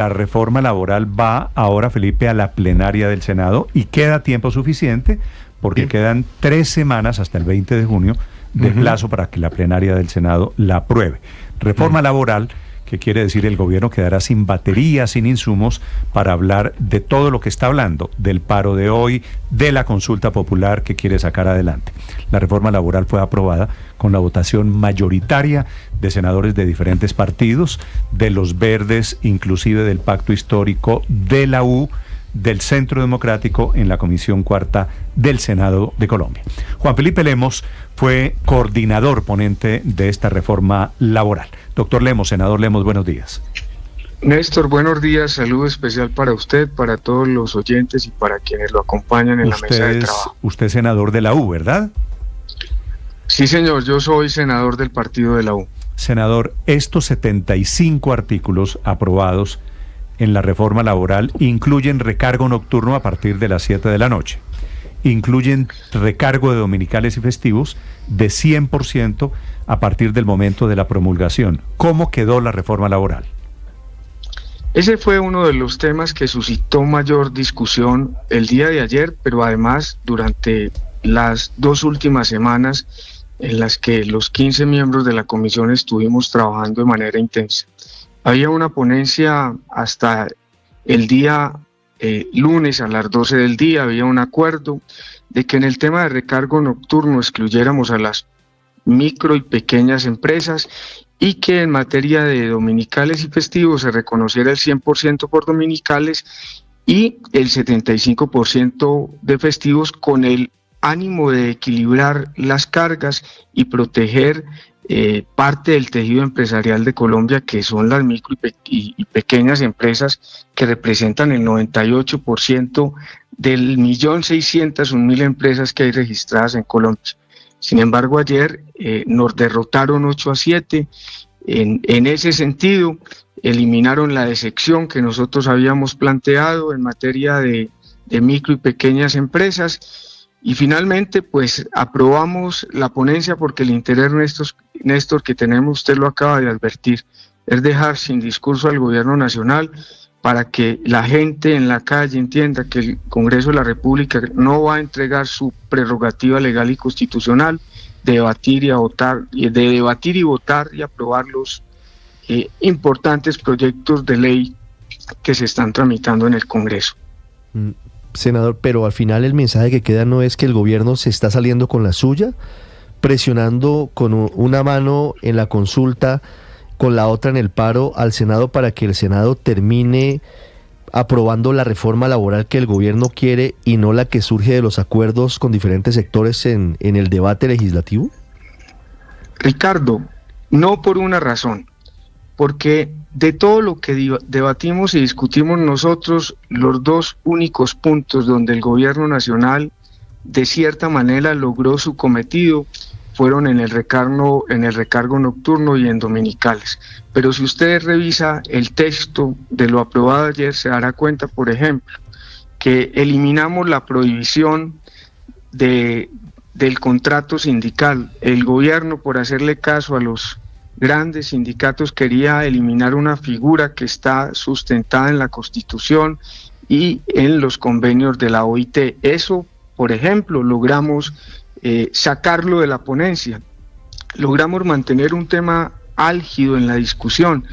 La reforma laboral va ahora, Felipe, a la plenaria del Senado y queda tiempo suficiente porque quedan 3 semanas hasta el 20 de junio de plazo para que la plenaria del Senado la apruebe. Reforma laboral, que quiere decir el gobierno quedará sin baterías, sin insumos para hablar de todo lo que está hablando, del paro de hoy, de la consulta popular que quiere sacar adelante. La reforma laboral fue aprobada con la votación mayoritaria de senadores de diferentes partidos, de los verdes, inclusive del Pacto Histórico, de la U, del Centro Democrático en la Comisión Cuarta del Senado de Colombia. Juan Felipe Lemos fue coordinador ponente de esta reforma laboral. Doctor Lemos, senador Lemos, buenos días. Néstor, buenos días, saludo especial para usted, para todos los oyentes y para quienes lo acompañan en la mesa de trabajo. Usted es senador de la U, ¿verdad? Sí, señor, yo soy senador del partido de la U. Senador, estos 75 artículos aprobados en la reforma laboral incluyen recargo nocturno a partir de las 7 de la noche. Incluyen recargo de dominicales y festivos de 100% a partir del momento de la promulgación. ¿Cómo quedó la reforma laboral? Ese fue uno de los temas que suscitó mayor discusión el día de ayer, pero además durante las 2 últimas semanas en las que los 15 miembros de la comisión estuvimos trabajando de manera intensa. Había una ponencia hasta el día lunes a las 12 del día, había un acuerdo de que en el tema de recargo nocturno excluyéramos a las micro y pequeñas empresas y que en materia de dominicales y festivos se reconociera el 100% por dominicales y el 75% de festivos, con el ánimo de equilibrar las cargas y proteger parte del tejido empresarial de Colombia, que son las micro y pequeñas empresas, que representan el 98% del 1.601.000 empresas que hay registradas en Colombia. Sin embargo, ayer nos derrotaron 8-7. En ese sentido, eliminaron la excepción que nosotros habíamos planteado en materia de micro y pequeñas empresas. Y finalmente, pues aprobamos la ponencia porque el interés, Néstor, que tenemos, usted lo acaba de advertir, es dejar sin discurso al gobierno nacional para que la gente en la calle entienda que el Congreso de la República no va a entregar su prerrogativa legal y constitucional de debatir y votar y aprobar los importantes proyectos de ley que se están tramitando en el Congreso. Senador, pero al final el mensaje que queda no es que el gobierno se está saliendo con la suya, presionando con una mano en la consulta, con la otra en el paro al Senado para que el Senado termine aprobando la reforma laboral que el gobierno quiere y no la que surge de los acuerdos con diferentes sectores en el debate legislativo? Ricardo, no por una razón, porque de todo lo que debatimos y discutimos nosotros, los 2 únicos puntos donde el gobierno nacional de cierta manera logró su cometido fueron en el recargo nocturno y en dominicales. Pero si usted revisa el texto de lo aprobado ayer, se dará cuenta, por ejemplo, que eliminamos la prohibición del contrato sindical. El gobierno, por hacerle caso a los grandes sindicatos, quería eliminar una figura que está sustentada en la Constitución y en los convenios de la OIT. Eso, por ejemplo, logramos sacarlo de la ponencia. Logramos mantener un tema álgido en la discusión,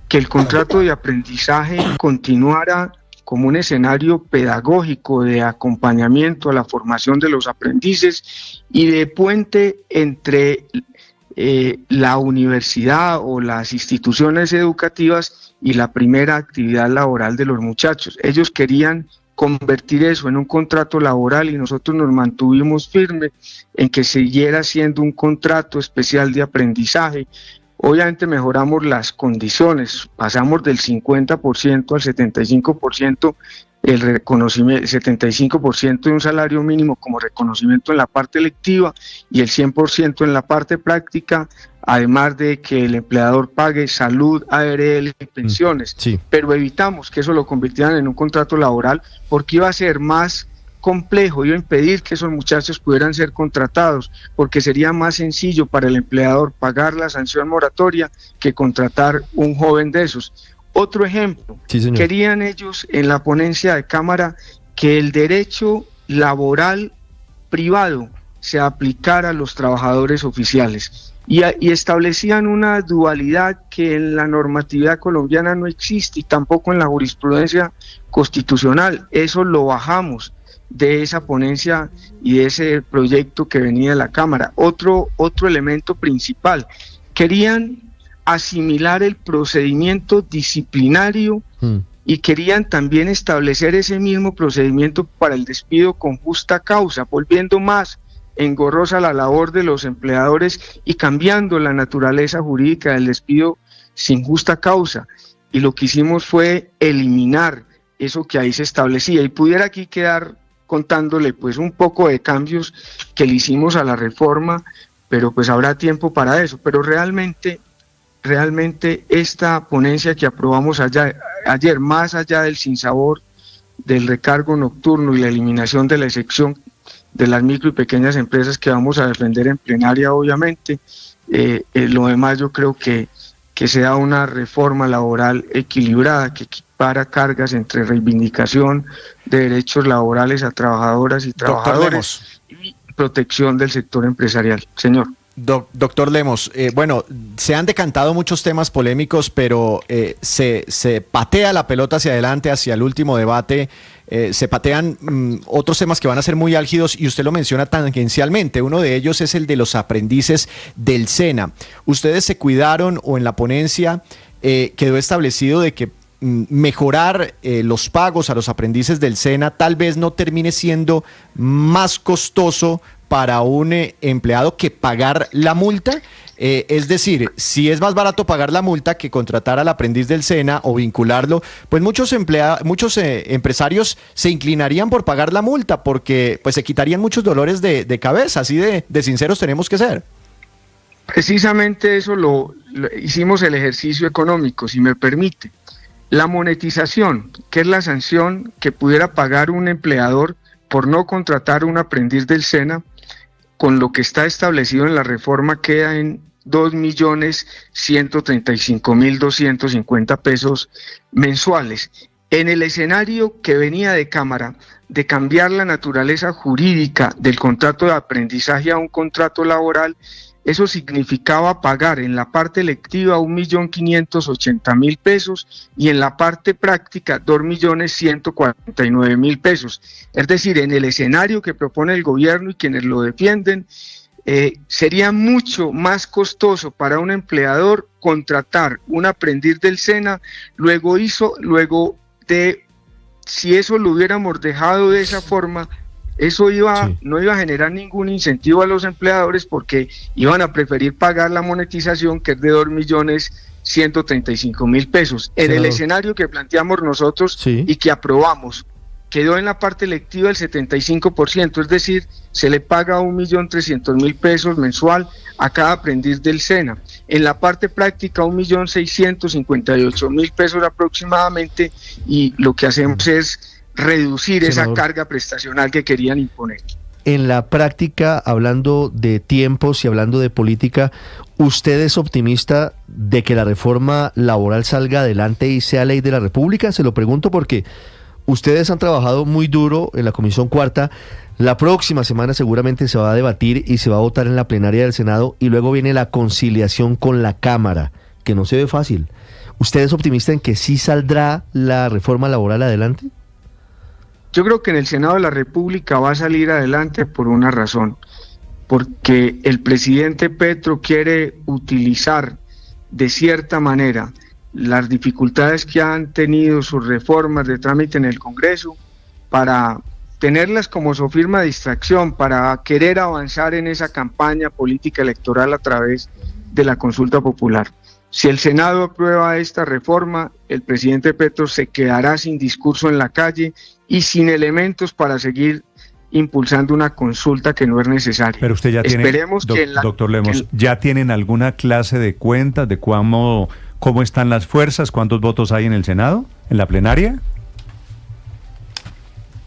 que el contrato de aprendizaje continuara como un escenario pedagógico de acompañamiento a la formación de los aprendices y de puente entre la universidad o las instituciones educativas y la primera actividad laboral de los muchachos. Ellos querían convertir eso en un contrato laboral y nosotros nos mantuvimos firmes en que siguiera siendo un contrato especial de aprendizaje. Obviamente mejoramos las condiciones, pasamos del 50% al 75%, el reconocimiento, 75% de un salario mínimo como reconocimiento en la parte electiva y el 100% en la parte práctica, además de que el empleador pague salud, ARL y pensiones. Sí. Pero evitamos que eso lo convirtieran en un contrato laboral porque iba a ser más complejo, iba a impedir que esos muchachos pudieran ser contratados, porque sería más sencillo para el empleador pagar la sanción moratoria que contratar un joven de esos. Otro ejemplo, Sí, señor. querían ellos en la ponencia de Cámara que el derecho laboral privado se aplicara a los trabajadores oficiales y establecían una dualidad que en la normatividad colombiana no existe y tampoco en la jurisprudencia constitucional. Eso lo bajamos de esa ponencia y de ese proyecto que venía de la Cámara. Otro elemento principal, querían asimilar el procedimiento disciplinario y querían también establecer ese mismo procedimiento para el despido con justa causa, volviendo más engorrosa la labor de los empleadores y cambiando la naturaleza jurídica del despido sin justa causa. Y lo que hicimos fue eliminar eso que ahí se establecía. Y pudiera aquí quedar contándole pues un poco de cambios que le hicimos a la reforma, pero pues habrá tiempo para eso. Pero realmente esta ponencia que aprobamos ayer, más allá del sinsabor del recargo nocturno y la eliminación de la excepción de las micro y pequeñas empresas que vamos a defender en plenaria, obviamente, lo demás yo creo que sea una reforma laboral equilibrada, que equipara cargas entre reivindicación de derechos laborales a trabajadoras y trabajadores y protección del sector empresarial. Señor. Doctor Lemos, bueno, se han decantado muchos temas polémicos, pero se patea la pelota hacia adelante, hacia el último debate, se patean otros temas que van a ser muy álgidos y usted lo menciona tangencialmente. Uno de ellos es el de los aprendices del SENA. Ustedes se cuidaron o en la ponencia quedó establecido de que mejorar los pagos a los aprendices del SENA tal vez no termine siendo más costoso para un empleado que pagar la multa, es decir, si es más barato pagar la multa que contratar al aprendiz del SENA o vincularlo, pues muchos empresarios se inclinarían por pagar la multa porque pues se quitarían muchos dolores de cabeza, así de sinceros tenemos que ser. Precisamente eso lo hicimos el ejercicio económico, si me permite. La monetización, que es la sanción que pudiera pagar un empleador por no contratar un aprendiz del SENA, con lo que está establecido en la reforma queda en 2.135.250 pesos mensuales. En el escenario que venía de Cámara, de cambiar la naturaleza jurídica del contrato de aprendizaje a un contrato laboral, eso significaba pagar en la parte electiva 1.580.000 pesos y en la parte práctica 2.149.000 pesos. Es decir, en el escenario que propone el gobierno y quienes lo defienden, sería mucho más costoso para un empleador contratar un aprendiz del SENA, si eso lo hubiéramos dejado de esa forma, eso no iba a generar ningún incentivo a los empleadores porque iban a preferir pagar la monetización, que es de 2.135.000 pesos. En el escenario que planteamos nosotros y que aprobamos, quedó en la parte electiva el 75%, es decir, se le paga 1.300.000 pesos mensual a cada aprendiz del SENA. En la parte práctica 1.658.000 pesos aproximadamente, y lo que hacemos es reducir esa carga prestacional que querían imponer. En la práctica, hablando de tiempos y hablando de política, ¿usted es optimista de que la reforma laboral salga adelante y sea ley de la República? Se lo pregunto porque ustedes han trabajado muy duro en la Comisión Cuarta. La próxima semana seguramente se va a debatir y se va a votar en la plenaria del Senado y luego viene la conciliación con la Cámara, que no se ve fácil. ¿Usted es optimista en que sí saldrá la reforma laboral adelante? Yo creo que en el Senado de la República va a salir adelante por una razón, porque el presidente Petro quiere utilizar de cierta manera las dificultades que han tenido sus reformas de trámite en el Congreso para tenerlas como su firma de distracción, para querer avanzar en esa campaña política electoral a través de la consulta popular. Si el Senado aprueba esta reforma, el presidente Petro se quedará sin discurso en la calle y sin elementos para seguir impulsando una consulta que no es necesaria. Pero usted ya doctor Lemos, ¿ya tienen alguna clase de cuentas de cómo están las fuerzas, cuántos votos hay en el Senado, en la plenaria?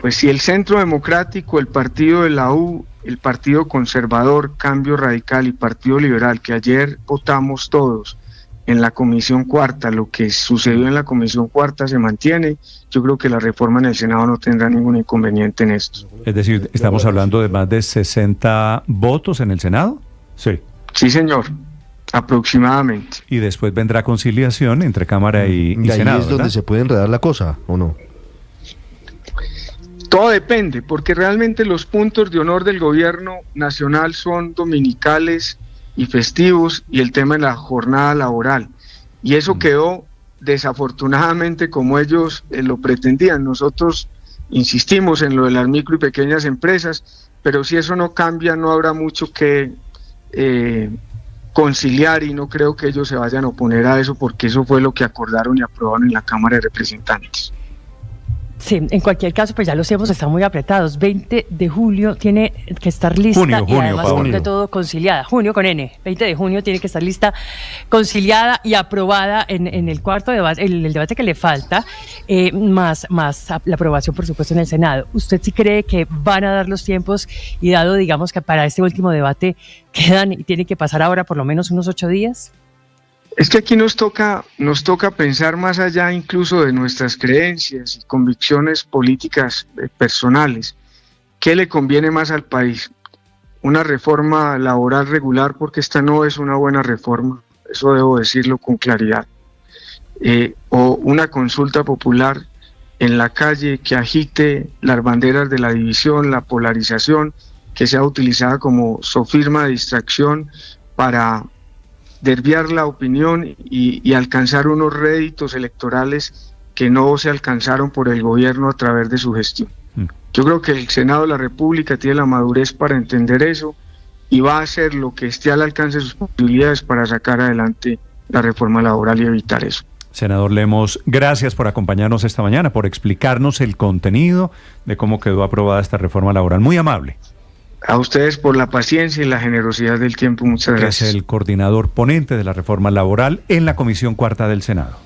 Pues si el Centro Democrático, el Partido de la U, el Partido Conservador, Cambio Radical y Partido Liberal, que ayer votamos todos, en la Comisión Cuarta, lo que sucedió en la Comisión Cuarta se mantiene, yo creo que la reforma en el Senado no tendrá ningún inconveniente en esto. Es decir, estamos hablando de más de 60 votos en el Senado. Sí. Sí, señor, aproximadamente. Y después vendrá conciliación entre Cámara y ahí Senado, es donde ¿verdad? se puede enredar la cosa, ¿o no? Todo depende, porque realmente los puntos de honor del gobierno nacional son dominicales y festivos y el tema de la jornada laboral. Y eso quedó desafortunadamente como ellos lo pretendían. Nosotros insistimos en lo de las micro y pequeñas empresas, pero si eso no cambia no habrá mucho que conciliar y no creo que ellos se vayan a oponer a eso porque eso fue lo que acordaron y aprobaron en la Cámara de Representantes. Sí, en cualquier caso, pues ya los tiempos están muy apretados. 20 de julio tiene que estar lista Junio, y además, Paola. sobre todo, conciliada. Junio con N. 20 de junio tiene que estar lista, conciliada y aprobada en el cuarto debate, el debate que le falta, más la aprobación, por supuesto, en el Senado. ¿Usted sí cree que van a dar los tiempos y dado, digamos, que para este último debate quedan y tiene que pasar ahora por lo menos unos 8 días? Es que aquí nos toca pensar más allá incluso de nuestras creencias y convicciones políticas personales. ¿Qué le conviene más al país? ¿Una reforma laboral regular? Porque esta no es una buena reforma, eso debo decirlo con claridad. ¿O una consulta popular en la calle que agite las banderas de la división, la polarización, que sea utilizada como sofisma de distracción para desviar la opinión y alcanzar unos réditos electorales que no se alcanzaron por el gobierno a través de su gestión? Yo creo que el Senado de la República tiene la madurez para entender eso y va a hacer lo que esté al alcance de sus posibilidades para sacar adelante la reforma laboral y evitar eso. Senador Lemos, gracias por acompañarnos esta mañana, por explicarnos el contenido de cómo quedó aprobada esta reforma laboral. Muy amable. A ustedes por la paciencia y la generosidad del tiempo. Muchas gracias. Es el coordinador ponente de la reforma laboral en la Comisión Cuarta del Senado.